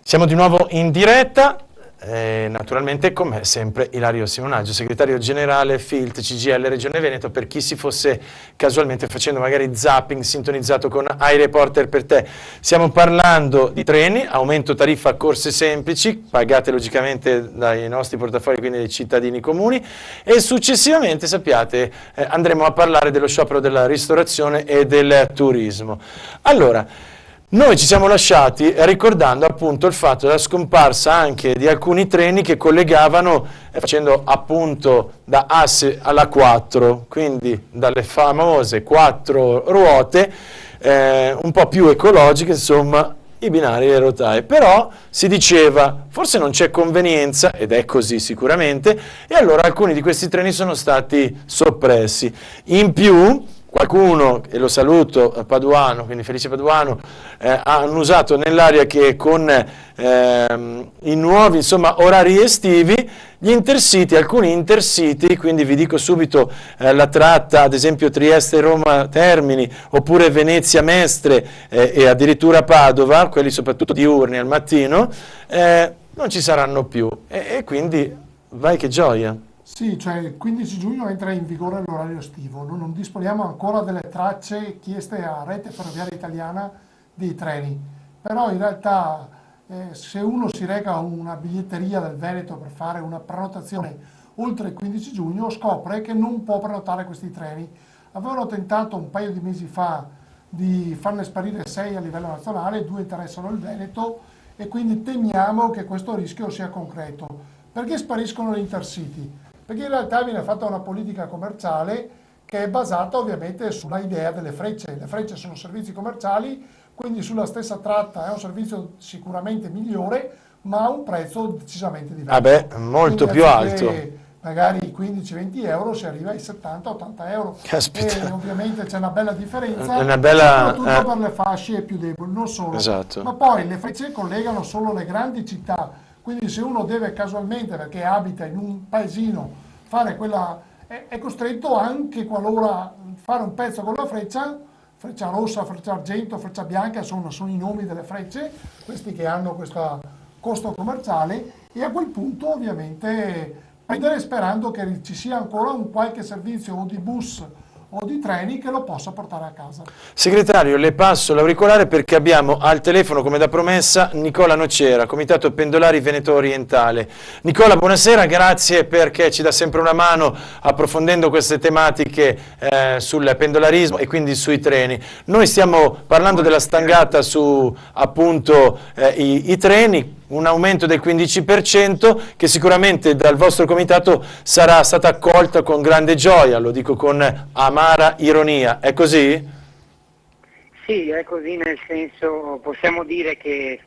Siamo di nuovo in diretta, naturalmente con me sempre Ilario Simonaggio, segretario generale FILT CGIL Regione Veneto, per chi si fosse casualmente facendo magari zapping sintonizzato con iReporter per te. Stiamo parlando di treni, aumento tariffa corse semplici, pagate logicamente dai nostri portafogli, quindi dai cittadini comuni, e successivamente, sappiate, andremo a parlare dello sciopero della ristorazione e del turismo. Allora, noi ci siamo lasciati ricordando appunto il fatto della scomparsa anche di alcuni treni che collegavano, facendo appunto da asse alla 4, quindi dalle famose 4 ruote, un po' più ecologiche, insomma, i binari e le rotaie. Però si diceva, forse non c'è convenienza, ed è così sicuramente, e allora alcuni di questi treni sono stati soppressi. In più, qualcuno, e lo saluto, Paduano, quindi Felice Paduano, hanno usato nell'aria che con i nuovi orari estivi, gli intercity, alcuni intercity, quindi vi dico subito la tratta ad esempio Trieste-Roma Termini, oppure Venezia-Mestre e addirittura Padova, quelli soprattutto diurni al mattino, non ci saranno più e quindi vai che gioia. Sì, cioè il 15 giugno entra in vigore l'orario estivo. Noi non disponiamo ancora delle tracce chieste a Rete Ferroviaria Italiana dei treni, però in realtà se uno si reca a una biglietteria del Veneto per fare una prenotazione oltre il 15 giugno scopre che non può prenotare questi treni. Avevano tentato un paio di mesi fa di farne sparire 6 a livello nazionale, 2 interessano il Veneto e quindi temiamo che questo rischio sia concreto. Perché spariscono gli intercity? Perché in realtà viene fatta una politica commerciale che è basata ovviamente sulla idea delle frecce. Le frecce sono servizi commerciali, quindi sulla stessa tratta è un servizio sicuramente migliore, ma a un prezzo decisamente diverso. Molto quindi più alto. Magari 15-20 euro si arriva ai 70-80 euro. Caspita. E ovviamente c'è una bella differenza, soprattutto per le fasce più deboli, non solo. Esatto. Ma poi le frecce collegano solo le grandi città. Quindi se uno deve casualmente, perché abita in un paesino, fare quella, è costretto anche qualora fare un pezzo con la freccia rossa, freccia argento, freccia bianca, sono i nomi delle frecce, questi che hanno questo costo commerciale, e a quel punto ovviamente prendere sperando che ci sia ancora un qualche servizio o di bus o di treni che lo possa portare a casa. Segretario, le passo l'auricolare perché abbiamo al telefono, come da promessa, Nicola Nocera, Comitato Pendolari Veneto Orientale. Nicola, buonasera, grazie perché ci dà sempre una mano approfondendo queste tematiche sul pendolarismo e quindi sui treni. Noi stiamo parlando della stangata su appunto i treni, un aumento del 15% che sicuramente dal vostro comitato sarà stata accolta con grande gioia, lo dico con amara ironia, è così? Sì, è così, nel senso possiamo dire che,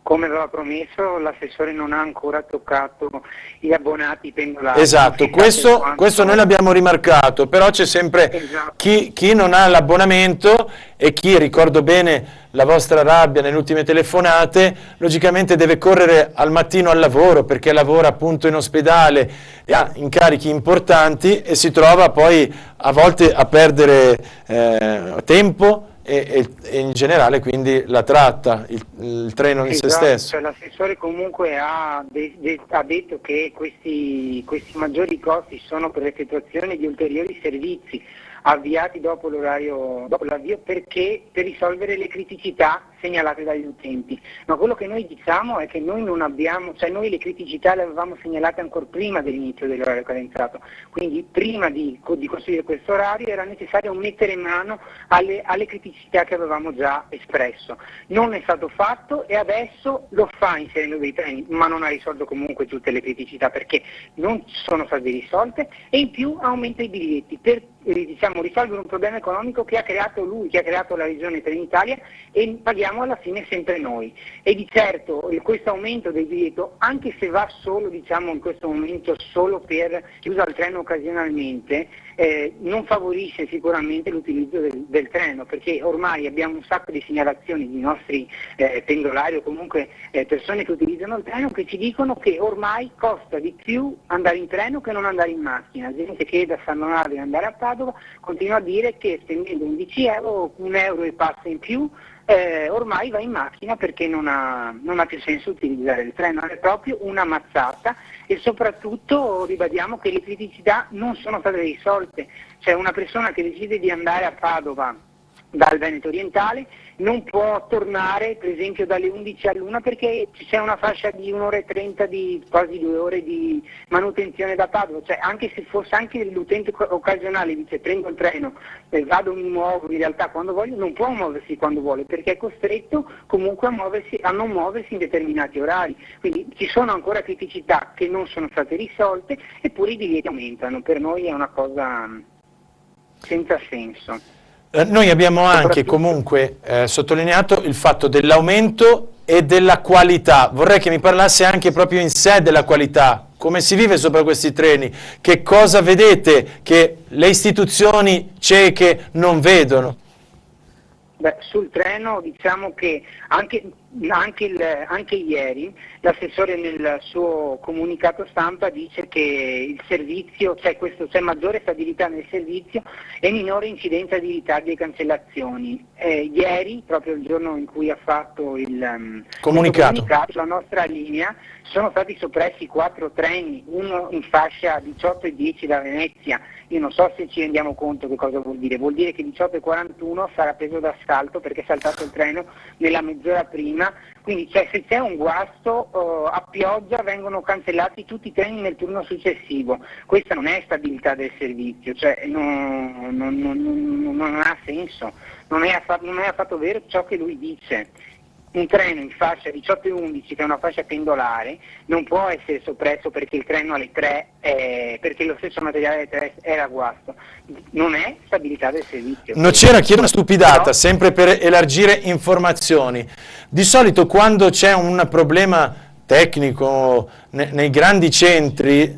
come aveva promesso, l'assessore non ha ancora toccato gli abbonati pendolari. Esatto, questo noi l'abbiamo rimarcato, però c'è sempre esatto. chi non ha l'abbonamento e chi, ricordo bene la vostra rabbia nelle ultime telefonate, logicamente deve correre al mattino al lavoro perché lavora appunto in ospedale e ha incarichi importanti e si trova poi a volte a perdere tempo e in generale quindi la tratta, il treno in sé stesso. Cioè, l'assessore comunque ha detto che questi maggiori costi sono per l'effettuazione di ulteriori servizi avviati dopo l'avvio perché per risolvere le criticità segnalate dagli utenti. Ma quello che noi diciamo è che noi non abbiamo, cioè noi le criticità le avevamo segnalate ancora prima dell'inizio dell'orario cadenzato, quindi prima di costruire questo orario era necessario mettere mano alle criticità che avevamo già espresso. Non è stato fatto e adesso lo fa inserendo dei treni, ma non ha risolto comunque tutte le criticità perché non sono state risolte e in più aumenta i biglietti per risolvere un problema economico che ha creato lui, che ha creato la regione Trenitalia e paghiamo alla fine sempre noi. E di certo questo aumento del biglietto, anche se va solo in questo momento solo per chi usa il treno occasionalmente, non favorisce sicuramente l'utilizzo del treno, perché ormai abbiamo un sacco di segnalazioni di nostri pendolari o comunque persone che utilizzano il treno che ci dicono che ormai costa di più andare in treno che non andare in macchina. Gente che da San Donato andare a Padova continua a dire che spendendo 11 euro, 1 euro e passa in più ormai va in macchina perché non ha più senso utilizzare il treno, è proprio una mazzata e soprattutto ribadiamo che le criticità non sono state risolte, cioè una persona che decide di andare a Padova dal Veneto orientale non può tornare per esempio dalle 11 all'1 perché c'è una fascia di 1 ora e 30 di quasi 2 ore di manutenzione da Padova, cioè anche se fosse anche l'utente occasionale dice prendo il treno, vado, mi muovo in realtà quando voglio, non può muoversi quando vuole perché è costretto comunque a non muoversi in determinati orari, quindi ci sono ancora criticità che non sono state risolte eppure i biglietti aumentano, per noi è una cosa senza senso. Noi abbiamo anche comunque sottolineato il fatto dell'aumento e della qualità. Vorrei che mi parlasse anche proprio in sé della qualità. Come si vive sopra questi treni? Che cosa vedete che le istituzioni ceche non vedono? Beh, sul treno diciamo che anche ieri l'assessore nel suo comunicato stampa dice che il servizio, c'è maggiore stabilità nel servizio e minore incidenza di ritardi e cancellazioni. Ieri, proprio il giorno in cui ha fatto il comunicato, sulla nostra linea sono stati soppressi 4 treni, uno in fascia 18:10 da Venezia. Io non so se ci rendiamo conto che cosa vuol dire che 18:41 sarà preso d'assalto perché è saltato il treno nella mezz'ora prima, quindi se c'è un guasto a pioggia vengono cancellati tutti i treni nel turno successivo, questa non è stabilità del servizio, cioè non ha senso, non è affatto vero ciò che lui dice. Un treno in fascia 18:11 che è una fascia pendolare non può essere soppresso perché il treno alle 3 perché lo stesso materiale alle 3 era a guasto, non è stabilità del servizio. Nocera, chiedo una stupidata, sempre per elargire informazioni. Di solito quando c'è un problema tecnico nei grandi centri,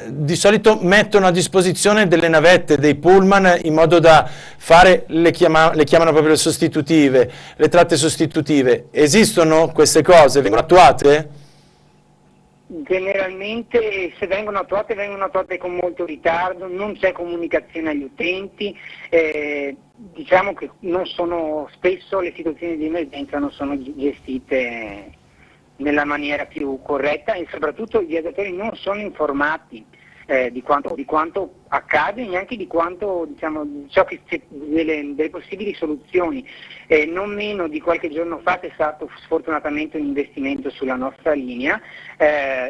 di solito mettono a disposizione delle navette, dei pullman, in modo da fare, le chiamano proprio le sostitutive, le tratte sostitutive. Esistono queste cose? Vengono attuate? Generalmente se vengono attuate con molto ritardo, non c'è comunicazione agli utenti, diciamo che spesso le situazioni di emergenza non sono gestite nella maniera più corretta e soprattutto i viaggiatori non sono informati di quanto accade e neanche di quanto delle possibili soluzioni. Non meno di qualche giorno fa c'è stato sfortunatamente un investimento sulla nostra linea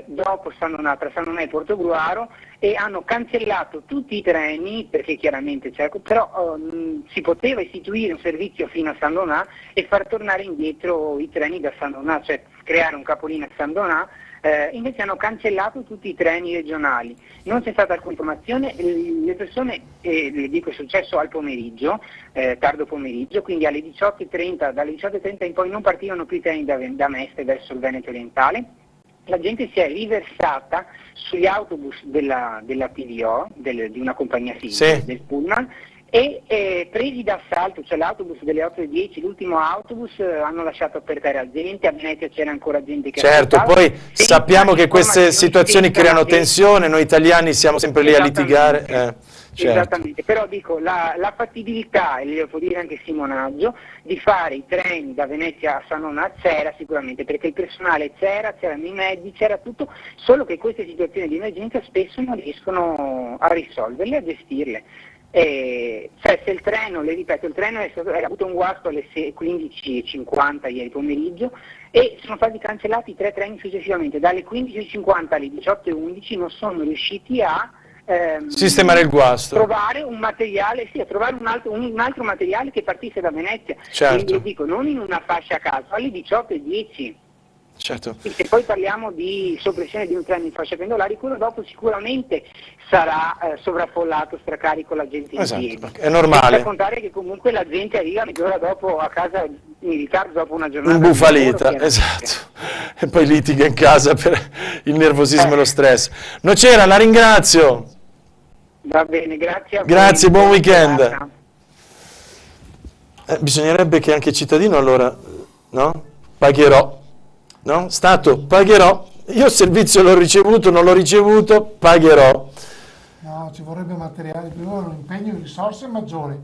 dopo tra San Donà e Portogruaro e hanno cancellato tutti i treni perché chiaramente però si poteva istituire un servizio fino a San Donà e far tornare indietro i treni da San Donà, cioè creare un capolinea a San Donà. Invece hanno cancellato tutti i treni regionali, non c'è stata alcuna informazione, le persone, le dico è successo al pomeriggio, tardo pomeriggio, quindi alle 18:30, dalle 18:30 in poi non partivano più i treni da Mestre verso il Veneto orientale, la gente si è riversata sugli autobus della PDO, di una compagnia civile, del Pullman, e presi d'assalto, cioè l'autobus delle 8:10, l'ultimo autobus, hanno lasciato per terra gente, a Venezia c'era ancora gente che certo, poi sappiamo che queste situazioni creano tensione, noi italiani siamo sempre lì a litigare. Certo. Esattamente, però dico la fattibilità, e lo può dire anche Simonaggio, di fare i treni da Venezia a San Donà c'era sicuramente, perché il personale c'erano i mezzi, c'era tutto, solo che queste situazioni di emergenza spesso non riescono a risolverle, a gestirle. Se il treno, le ripeto, il treno ha avuto un guasto alle 15:50 ieri pomeriggio e sono stati cancellati 3 treni successivamente, dalle 15:50 alle 18:11 non sono riusciti a sistemare il guasto, trovare un materiale, trovare un altro materiale che partisse da Venezia. Certo. Quindi dico, non in una fascia a caso, alle 18:10. Certo. E se poi parliamo di soppressione di un treno in fascia pendolari, quello dopo sicuramente sarà sovraffollato, stracarico, la gente in piedi. Esatto, è normale. Senza contare che comunque la gente arriva mezz'ora dopo a casa in ritardo dopo una giornata. Imbufalita, esatto. E poi litiga in casa per il nervosismo e lo stress. Nocera, la ringrazio. Va bene, grazie a voi. Grazie, buon weekend. Bisognerebbe che anche il cittadino allora, no? Pagherò. No? Stato, pagherò. Io il servizio l'ho ricevuto, non l'ho ricevuto, pagherò. No, ci vorrebbe materiale, prima un impegno in risorse maggiore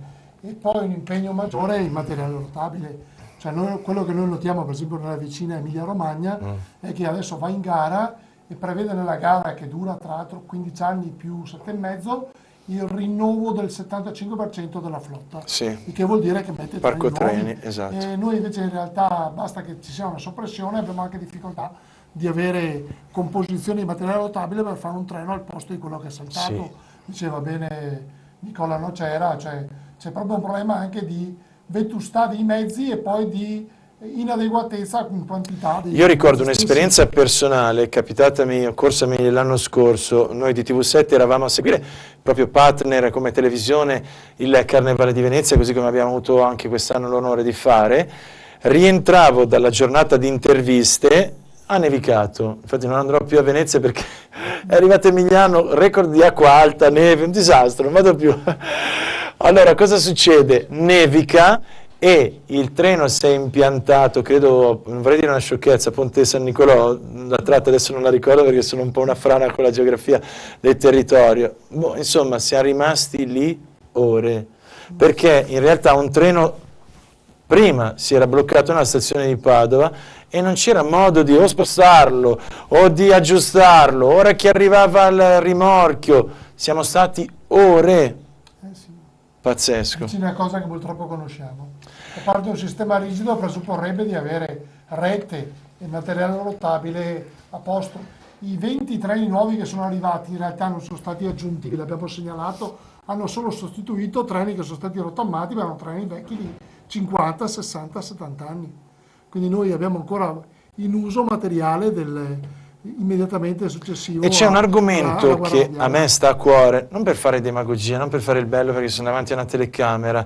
e poi un impegno maggiore in materiale rotabile. Cioè quello che noi notiamo per esempio nella vicina Emilia-Romagna è che adesso va in gara e prevede nella gara, che dura tra l'altro 15 anni più 7 e mezzo, il rinnovo del 75% della flotta, Sì. il che vuol dire che mette Parco treni treni, nuovi. esatto. E noi invece in realtà basta che ci sia una soppressione, abbiamo anche difficoltà di avere composizioni di materiale rotabile per fare un treno al posto di quello che è saltato. Sì. Diceva bene Nicola Nocera, cioè c'è proprio un problema anche di vetustà dei mezzi e poi di inadeguatezza in quantità di Io ricordo mezzi un'esperienza personale capitatami, occorsami l'anno scorso. Noi di TV7 eravamo a seguire proprio partner come televisione il Carnevale di Venezia, così come abbiamo avuto anche quest'anno l'onore di fare. Rientravo dalla giornata di interviste, ha nevicato, infatti non andrò più a Venezia perché è arrivato Emiliano, record di acqua alta, neve, un disastro, non vado più. Allora cosa succede? Nevica e il treno si è impiantato, credo, non vorrei dire una sciocchezza, Ponte San Nicolò, la tratta adesso non la ricordo perché sono un po' una frana con la geografia del territorio. Boh, insomma, siamo rimasti lì ore, perché in realtà un treno prima si era bloccato nella stazione di Padova e non c'era modo di o spostarlo o di aggiustarlo, ora che arrivava al rimorchio, siamo stati ore, sì. pazzesco. È una cosa che purtroppo conosciamo. A parte un sistema rigido presupporrebbe di avere rete e materiale rotabile a posto. I 20 treni nuovi che sono arrivati in realtà non sono stati aggiuntivi, l'abbiamo segnalato, hanno solo sostituito treni che sono stati rottamati, ma erano treni vecchi di 50, 60, 70 anni. Quindi noi abbiamo ancora in uso materiale immediatamente successivo. E c'è un argomento che mondiale. a me sta a cuore, non per fare demagogia, non per fare il bello perché sono davanti a una telecamera,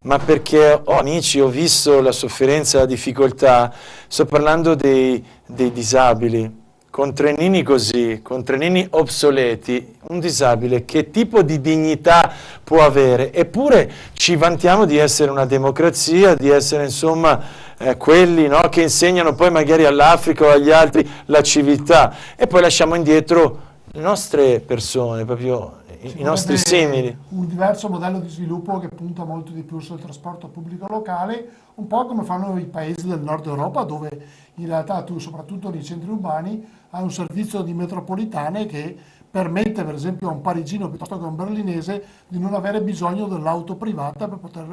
ma perché ho amici, ho visto la sofferenza, la difficoltà. Sto parlando dei disabili, con trenini così, con trenini obsoleti. Un disabile che tipo di dignità può avere? Eppure ci vantiamo di essere una democrazia, di essere insomma quelli, no, che insegnano poi magari all'Africa o agli altri la civiltà, e poi lasciamo indietro le nostre persone, proprio i nostri simili. Un diverso modello di sviluppo che punta molto di più sul trasporto pubblico locale, un po' come fanno i paesi del nord Europa, dove in realtà tu, soprattutto nei centri urbani, hai un servizio di metropolitane che permette per esempio a un parigino piuttosto che a un berlinese di non avere bisogno dell'auto privata per poter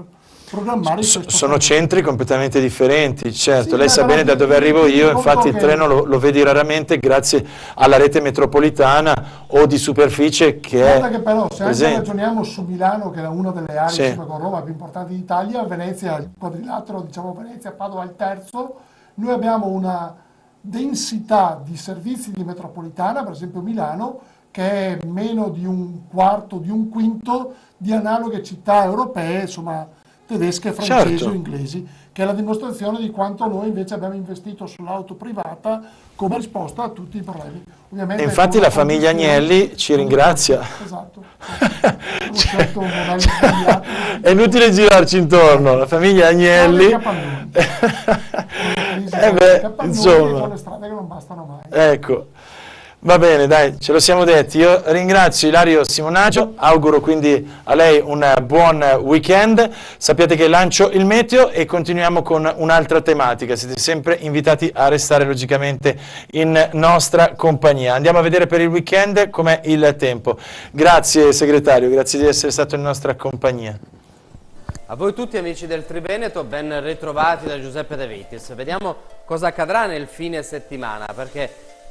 programmare il suo Sono centri completamente differenti, certo, sì, lei sa bene da dove arrivo io, infatti il che... treno lo vedi raramente grazie alla rete metropolitana o di superficie che Guarda è che però se presente. anche ragioniamo su Milano, che è una delle aree Sì. insieme con Roma più importanti d'Italia, Venezia, il quadrilatero, diciamo Venezia, Padova è il terzo, noi abbiamo una densità di servizi di metropolitana, per esempio Milano, che è meno di un quarto, di un quinto di analoghe città europee, insomma tedesche, francesi Certo. o inglesi, che è la dimostrazione di quanto noi invece abbiamo investito sull'auto privata come risposta a tutti i problemi. Ovviamente E infatti la famiglia Agnelli ci ringrazia. Esatto. Abbiamo scelto un modello sbagliato. È inutile girarci intorno, la famiglia Agnelli. Insomma. Sono le strade che non bastano mai. Ecco, va bene, dai, ce lo siamo detti. Io ringrazio Ilario Simonaggio, auguro quindi a lei un buon weekend. Sappiate che lancio il meteo e continuiamo con un'altra tematica. Siete sempre invitati a restare logicamente in nostra compagnia. Andiamo a vedere per il weekend com'è il tempo. Grazie segretario, grazie di essere stato in nostra compagnia. A voi tutti amici del Triveneto, ben ritrovati da Giuseppe De Vitis. Vediamo cosa accadrà nel fine settimana, perché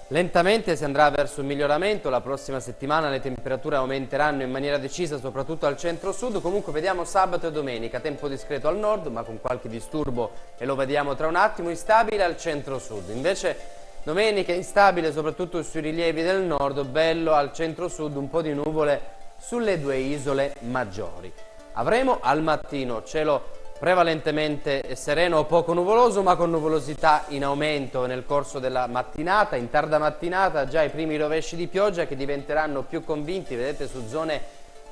lentamente si andrà verso un miglioramento. La prossima settimana le temperature aumenteranno in maniera decisa, soprattutto al centro-sud. Comunque vediamo sabato e domenica, tempo discreto al nord, ma con qualche disturbo, e lo vediamo tra un attimo, instabile al centro-sud. Invece domenica instabile soprattutto sui rilievi del nord, bello al centro-sud, un po' di nuvole sulle due isole maggiori. Avremo al mattino cielo prevalentemente sereno o poco nuvoloso, ma con nuvolosità in aumento nel corso della mattinata. In tarda mattinata già i primi rovesci di pioggia che diventeranno più convinti, vedete, su zone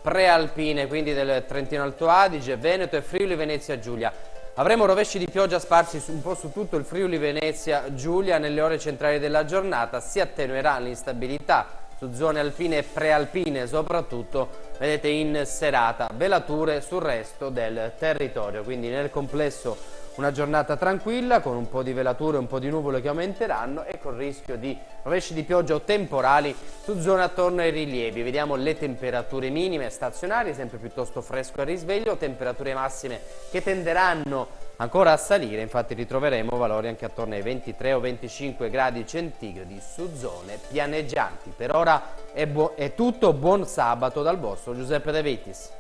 prealpine, quindi del Trentino Alto Adige, Veneto e Friuli Venezia Giulia. Avremo rovesci di pioggia sparsi un po' su tutto il Friuli Venezia Giulia nelle ore centrali della giornata. Si attenuerà l'instabilità su zone alpine e prealpine soprattutto, vedete, in serata, velature sul resto del territorio, quindi nel complesso una giornata tranquilla con un po' di velature e un po' di nuvole che aumenteranno e con rischio di rovesci di pioggia o temporali su zone attorno ai rilievi. Vediamo le temperature minime stazionarie, sempre piuttosto fresco al risveglio, temperature massime che tenderanno ancora a salire, infatti ritroveremo valori anche attorno ai 23 o 25 gradi centigradi su zone pianeggianti. Per ora è tutto, buon sabato dal vostro Giuseppe De Vitis.